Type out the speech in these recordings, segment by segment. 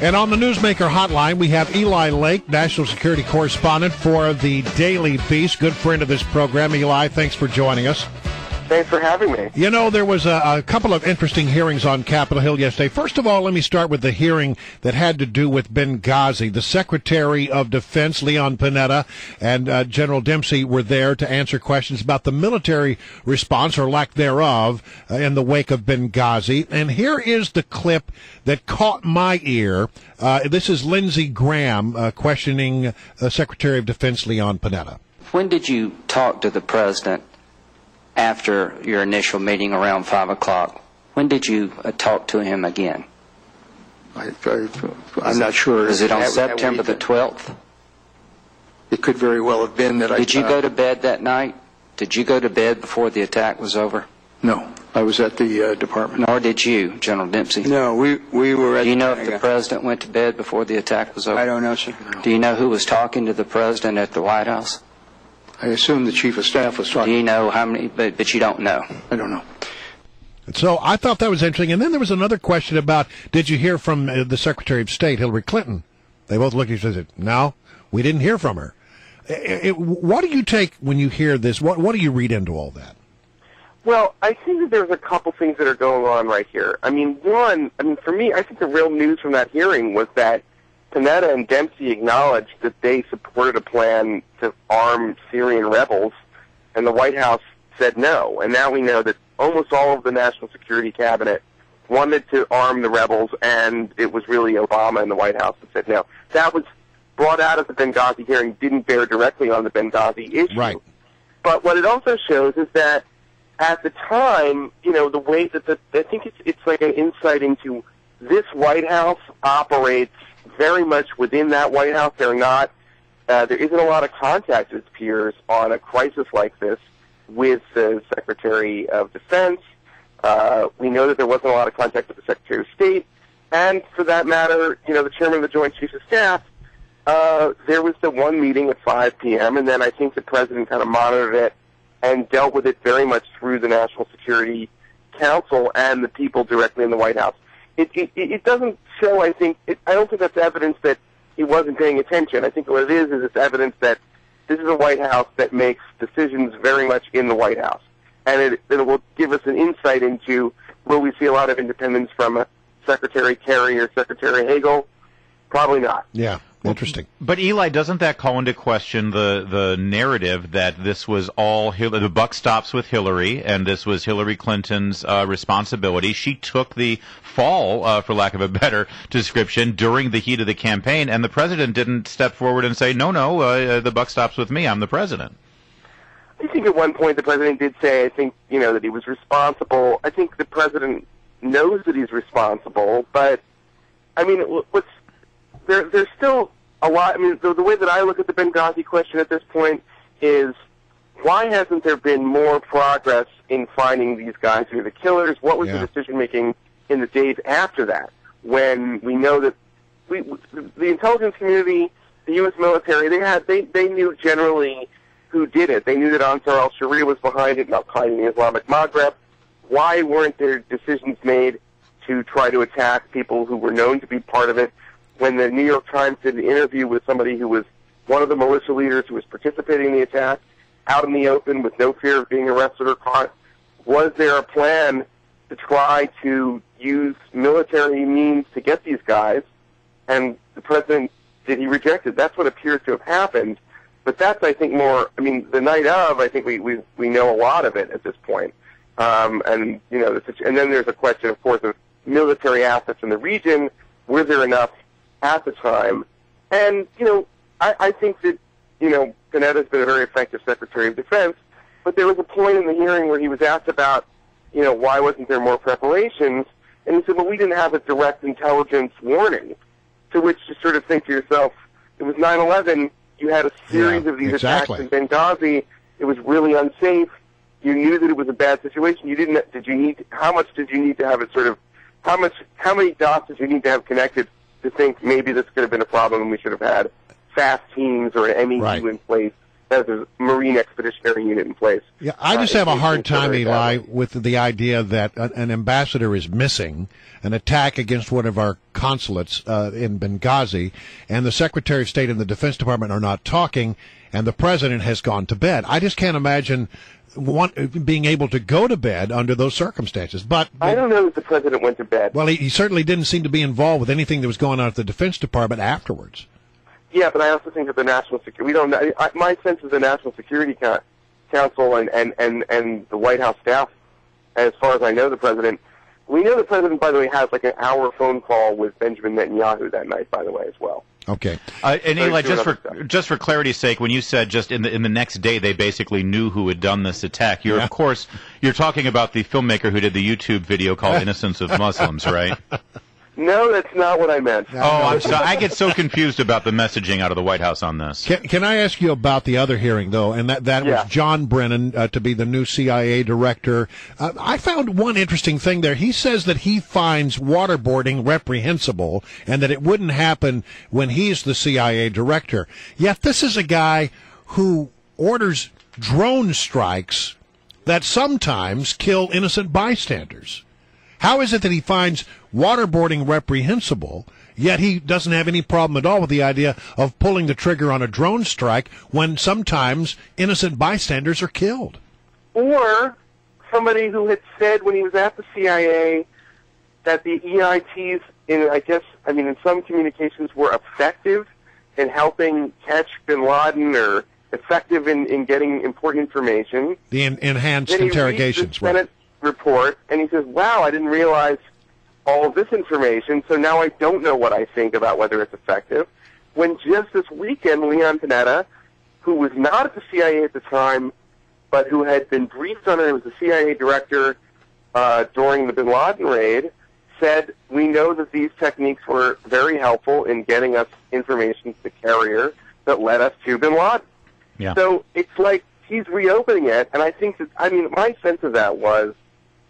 And on the Newsmaker hotline, we have Eli Lake, national security correspondent for the Daily Beast, good friend of this program. Eli, thanks for joining us. Thanks for having me. You know, there was a couple of interesting hearings on Capitol Hill yesterday. First of all, let me start with the hearing that had to do with Benghazi. The Secretary of Defense, Leon Panetta, and General Dempsey were there to answer questions about the military response, or lack thereof, in the wake of Benghazi. And here is the clip that caught my ear. This is Lindsey Graham questioning Secretary of Defense Leon Panetta. When did you talk to the President after your initial meeting around 5 o'clock? When did you talk to him again? I'm not sure. Is it on September the 12th? It could very well have been that I... Did you go to bed that night? Did you go to bed before the attack was over? No, I was at the department. Nor did you, General Dempsey. No, we were at... Do you know if the President went to bed before the attack was over? I don't know, sir. No. Do you know who was talking to the President at the White House? I assume the Chief of Staff was talking. Do you know how many, but you don't know? I don't know. So I thought that was interesting. And then there was another question about, did you hear from the Secretary of State, Hillary Clinton? They both looked at each other and said, no, we didn't hear from her. What do you take when you hear this? What do you read into all that? Well, I think that there's a couple things that are going on right here. I mean, for me, I think the real news from that hearing was that Panetta and Dempsey acknowledged that they supported a plan to arm Syrian rebels, and the White House said no. And now we know that almost all of the National Security Cabinet wanted to arm the rebels, and it was really Obama and the White House that said no. That was brought out at the Benghazi hearing, didn't bear directly on the Benghazi issue. Right. But what it also shows is that at the time, you know, the way that I think it's like an insight into this White House operates very much within that White House. There isn't a lot of contact, it appears, on a crisis like this with the Secretary of Defense. We know that there wasn't a lot of contact with the Secretary of State, and for that matter, you know, the Chairman of the Joint Chiefs of Staff. There was the one meeting at 5 p.m., and then I think the President kind of monitored it and dealt with it very much through the National Security Council and the people directly in the White House. It doesn't show, I don't think that's evidence that he wasn't paying attention. I think what it is it's evidence that this is a White House that makes decisions very much in the White House. And it will give us an insight into, will we see a lot of independence from Secretary Kerry or Secretary Hagel? Probably not. Yeah. Interesting. But Eli, doesn't that call into question the narrative that this was all the buck stops with Hillary, and this was Hillary Clinton's responsibility? She took the fall, for lack of a better description, during the heat of the campaign, and the president didn't step forward and say, no, the buck stops with me. I'm the president. I think at one point the president did say, that he was responsible. I think the president knows that he's responsible, but I mean, there's still a lot. I mean, the way that I look at the Benghazi question at this point is, why hasn't there been more progress in finding these guys who are the killers? What was the decision-making in the days after that, when we know that the intelligence community, the U.S. military, they knew generally who did it. They knew that Ansar al-Sharia was behind it, not behind the Islamic Maghreb. Why weren't there decisions made to try to attack people who were known to be part of it? When the New York Times did an interview with somebody who was one of the militia leaders who was participating in the attack, out in the open with no fear of being arrested or caught, was there a plan to try to use military means to get these guys? And the president, did he reject it? That's what appears to have happened. But that's, I think, more, I mean, the night of, I think we know a lot of it at this point. And then there's a question, of course, of military assets in the region. Were there enough at the time? And, I think that, Panetta's been a very effective Secretary of Defense, but there was a point in the hearing where he was asked about, why wasn't there more preparations? And he said, well, we didn't have a direct intelligence warning. To which you sort of think to yourself, it was 9/11, you had a series of these attacks in Benghazi, it was really unsafe, you knew that it was a bad situation, how much did you need to have it sort of, how many dots did you need to have connected to think maybe this could have been a problem and we should have had fast teams or an MEU in place has a Marine Expeditionary Unit in place. Yeah, I just have a hard time, Eli, that with the idea that an ambassador is missing, an attack against one of our consulates in Benghazi, and the Secretary of State and the Defense Department are not talking, and the President has gone to bed. I just can't imagine being able to go to bed under those circumstances. But I don't know if the President went to bed. Well, he certainly didn't seem to be involved with anything that was going on at the Defense Department afterwards. Yeah, but I also think that the National Security, we don't know, my sense is the National Security Council and the White House staff, as far as I know the President, we know the President, by the way, has like an hour phone call with Benjamin Netanyahu that night, by the way, as well. Okay. And Eli, just for clarity's sake, when you said just in the next day they basically knew who had done this attack, of course you're talking about the filmmaker who did the YouTube video called "Innocence of Muslims," right? No, that's not what I meant. Oh, I'm sorry. I get so confused about the messaging out of the White House on this. Can I ask you about the other hearing, though? And that was John Brennan to be the new CIA director. I found one interesting thing there. He says that he finds waterboarding reprehensible and that it wouldn't happen when he's the CIA director. Yet this is a guy who orders drone strikes that sometimes kill innocent bystanders. How is it that he finds waterboarding reprehensible, yet he doesn't have any problem at all with the idea of pulling the trigger on a drone strike when sometimes innocent bystanders are killed? Or somebody who had said when he was at the CIA that the EITs, in some communications, were effective in helping catch bin Laden or effective in getting important information. The enhanced interrogations, right? Senate report, and he says, wow, I didn't realize all of this information, so now I don't know what I think about whether it's effective. When just this weekend, Leon Panetta, who was not at the CIA at the time, but who had been briefed on it, was the CIA director during the bin Laden raid, said, we know that these techniques were very helpful in getting us information to the carrier that led us to bin Laden. Yeah. So it's like he's reopening it, and I think that, my sense of that was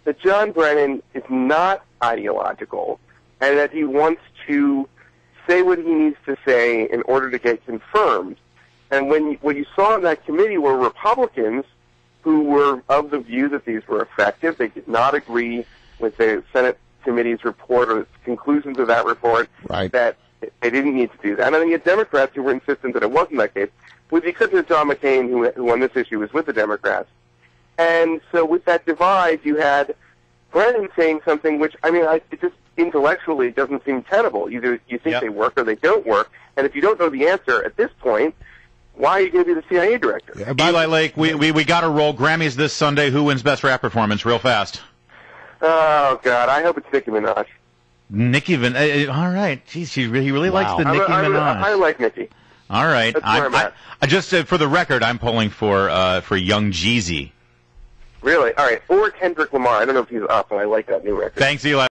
that John Brennan is not ideological and that he wants to say what he needs to say in order to get confirmed. And what you saw in that committee were Republicans who were of the view that these were effective. They did not agree with the Senate committee's report or the conclusions of that report, right, that they didn't need to do that. And I think you had Democrats who were insistent that it wasn't that case, with the exception of John McCain, who on this issue was with the Democrats. And so with that divide, you had Brennan saying something which, it just intellectually doesn't seem tenable. Either you think they work or they don't work. And if you don't know the answer at this point, why are you going to be the CIA director? Eli Lake, we got to roll. Grammys this Sunday. Who wins Best Rap Performance? Real fast. Oh, God. I hope it's Nicki Minaj. Nicki Minaj. All right. Jeez, he really likes the Nicki Minaj. I like Nicki. All right. That's where I'm at. I just for the record, I'm polling for Young Jeezy. Really? All right. Or Kendrick Lamar. I don't know if he's up, and I like that new record. Thanks, Eli.